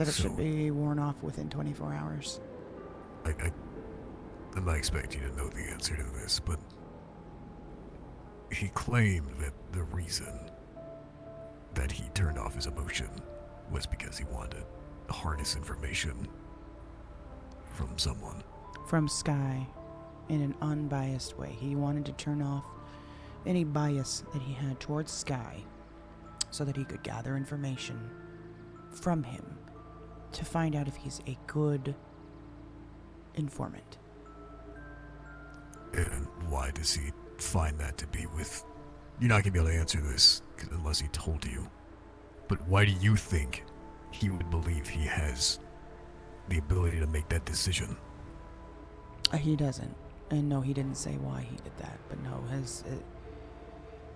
That it should So, be worn off within 24 hours. I'm not expecting you to know the answer to this, but he claimed that the reason that he turned off his emotion was because he wanted to harness information from someone. From Sky, in an unbiased way. He wanted to turn off any bias that he had towards Sky so that he could gather information from him to find out if he's a good informant. And why does he find that to be with... You're not going to be able to answer this unless he told you. But why do you think he would believe he has the ability to make that decision? He doesn't. And no, he didn't say why he did that. But no,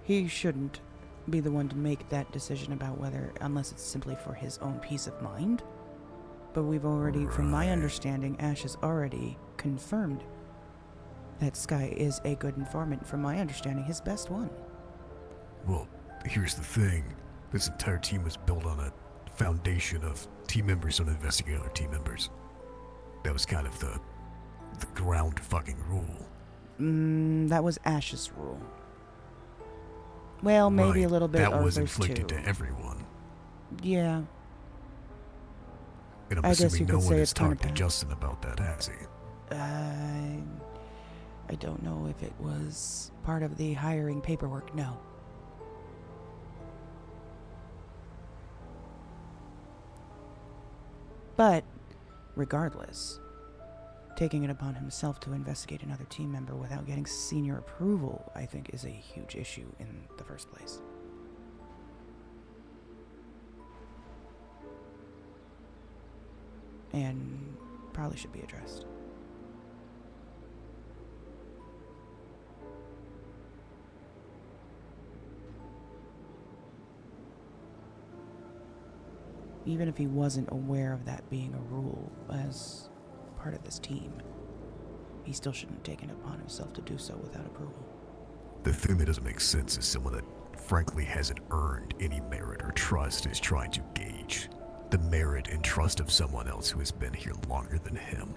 he shouldn't be the one to make that decision about whether, unless it's simply for his own peace of mind. But we've already, from my understanding, Ash has already confirmed that Sky is a good informant. From my understanding, his best one. Well, here's the thing. This entire team was built on a foundation of team members don't investigate other team members. That was kind of the ground fucking rule. That was Ash's rule. Well, maybe Right. a little bit that Arthur's was inflicted too. to everyone. Yeah. And I'm I guess assuming you no could one say has it's kind of talked to bad. Justin about that, has he? I don't know if it was part of the hiring paperwork, no. But, regardless, taking it upon himself to investigate another team member without getting senior approval, I think, is a huge issue in the first place. And probably should be addressed. Even if he wasn't aware of that being a rule as part of this team, he still shouldn't have taken it upon himself to do so without approval. The thing that doesn't make sense is someone that frankly hasn't earned any merit or trust is trying to gauge the merit and trust of someone else who has been here longer than him.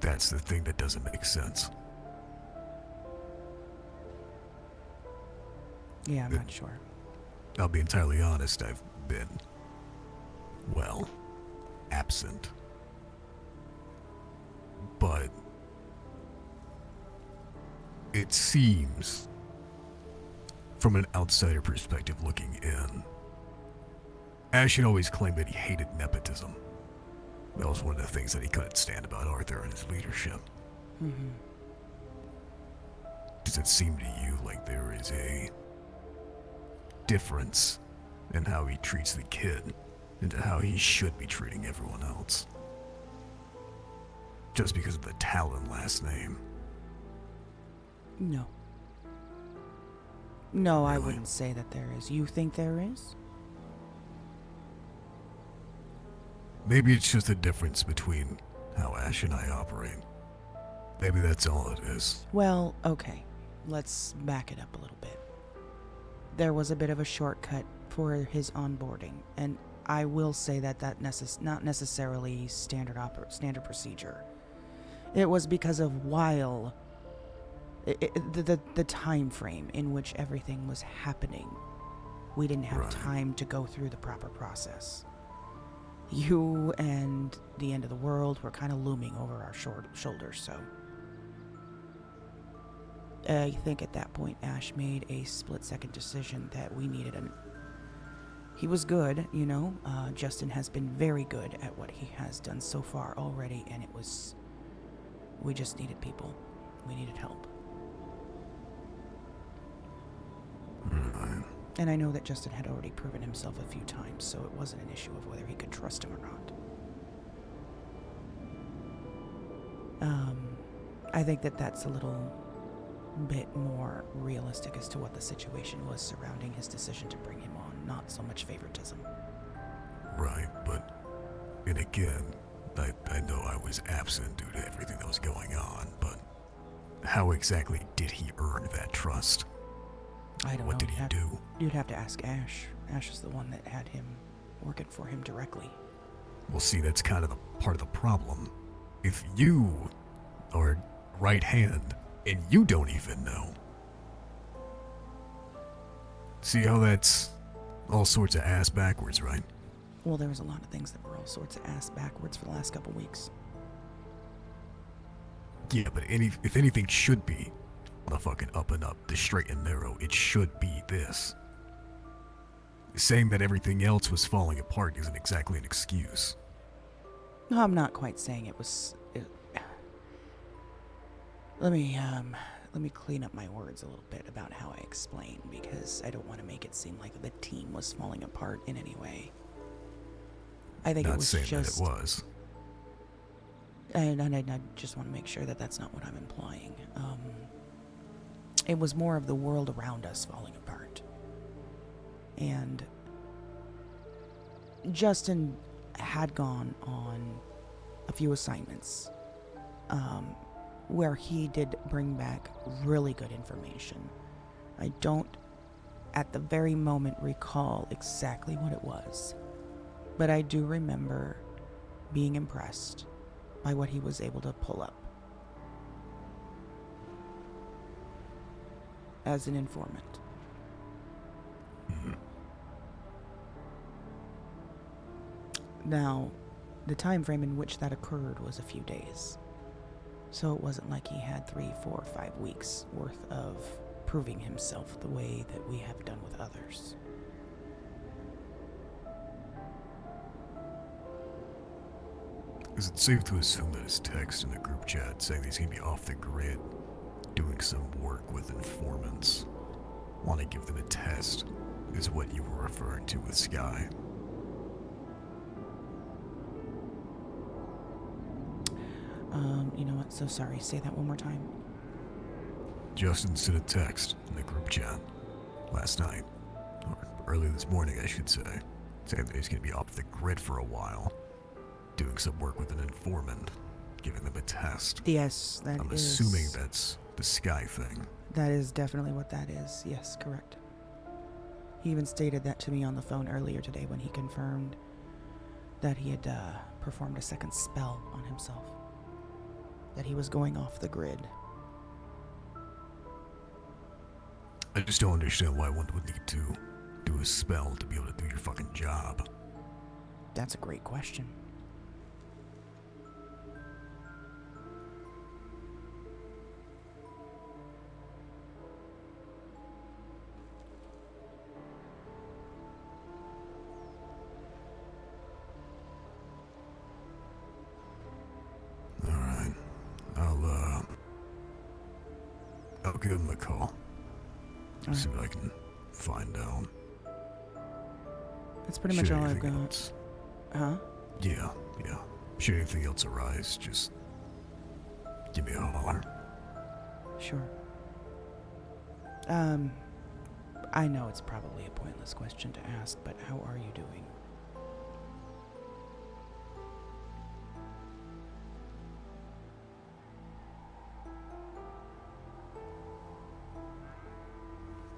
That's the thing that doesn't make sense. Yeah, I'm not sure. I'll be entirely honest, I've been, well, absent. But it seems, from an outsider perspective looking in, Ash had always claimed that he hated nepotism. That was one of the things that he couldn't stand about Arthur and his leadership. Mm-hmm. Does it seem to you like there is a difference in how he treats the kid and to how he should be treating everyone else? Just because of the Talon last name. No. No, I Really? wouldn't say that there is. You think there is? Maybe it's just a difference between how Ash and I operate. Maybe that's all it is. Well, okay. Let's back it up a little bit. There was a bit of a shortcut for his onboarding, and I will say that not necessarily standard procedure. It was because of the time frame in which everything was happening. We didn't have Right. time to go through the proper process. You and the end of the world were kind of looming over our shoulders, so I think at that point Ash made a split-second decision that we needed he was good, you know. Justin has been very good at what he has done so far already, and we just needed people. We needed help. Right. And I know that Justin had already proven himself a few times, so it wasn't an issue of whether he could trust him or not. I think that that's a little bit more realistic as to what the situation was surrounding his decision to bring him on, not so much favoritism. Right, but, and again, I know I was absent due to everything that was going on, but how exactly did he earn that trust? I don't know. What did he do? You'd have to ask Ash. Ash is the one that had him working for him directly. Well, see, that's kind of the part of the problem. If you are right hand and you don't even know, see how that's all sorts of ass backwards, right? Well, there was a lot of things that were all sorts of ass backwards for the last couple weeks. Yeah, but if anything should be on the fucking up and up, the straight and narrow, it should be this. Saying that everything else was falling apart isn't exactly an excuse. No, I'm not quite saying it was. Let me clean up my words a little bit about how I explain, because I don't want to make it seem like the team was falling apart in any way. I think Not it was saying just. that it was. And I just want to make sure that that's not what I'm implying. It was more of the world around us falling apart. And Justin had gone on a few assignments where he did bring back really good information. I don't, at the very moment, recall exactly what it was, but I do remember being impressed by what he was able to pull up as an informant. Now, the time frame in which that occurred was a few days, so it wasn't like he had 3, 4, 5 weeks worth of proving himself the way that we have done with others. Is it safe to assume that his text in the group chat saying he's gonna be off the grid, doing some work with informants, want to give them a test, is what you were referring to with Sky? You know what? So sorry. Say that one more time. Justin sent a text in the group chat last night, or early this morning, I should say, saying that he's gonna be off the grid for a while, doing some work with an informant, giving them a test. Yes, that I'm is. assuming that's the Sky thing. That is definitely what that is. Yes, correct. He even stated that to me on the phone earlier today when he confirmed that he had performed a second spell on himself. That he was going off the grid. I just don't understand why one would need to do a spell to be able to do your fucking job. That's a great question. Alright. I'll give him a call. See what I can find out. That's pretty much all I've anything got. else- Huh? Yeah. Should anything else arise, just give me a holler. Sure. I know it's probably a pointless question to ask, but how are you doing?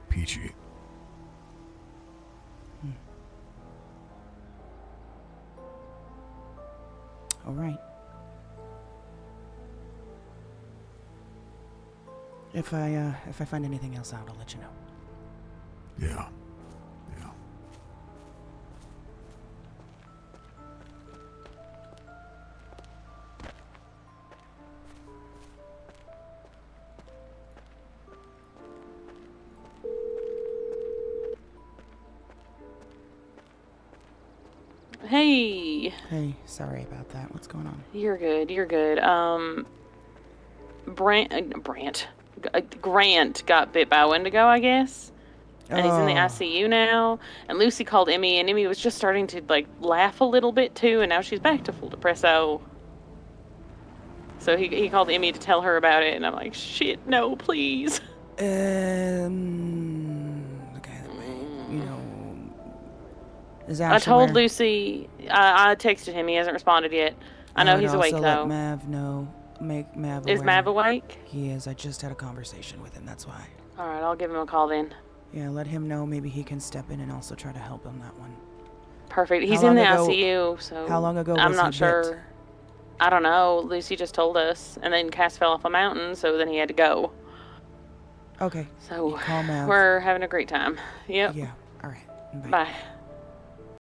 Peachy. All right. If I find anything else out, I'll let you know. Yeah. Hey. Hey, sorry about that. What's going on? You're good. Grant got bit by a Wendigo, I guess. And he's in the ICU now. And Lucy called Emmy, and Emmy was just starting to, laugh a little bit, too, and now she's back to full depresso. So he called Emmy to tell her about it, and I'm like, shit, no, please. Okay, is Ash I told aware? Lucy, I texted him, he hasn't responded yet. I know he's awake, also though. let Mav know. Make Mav Is aware. Mav awake? He is. I just had a conversation with him, that's why. Alright, I'll give him a call then. Yeah, let him know. Maybe he can step in and also try to help on that one. Perfect. He's How in the long ago- ICU, so how long ago I'm was not he bit? sure. I don't know. Lucy just told us, and then Cass fell off a mountain, so then he had to go. Okay. So Calm out. we're having a great time. Yep. Yeah. All right. Bye. Bye.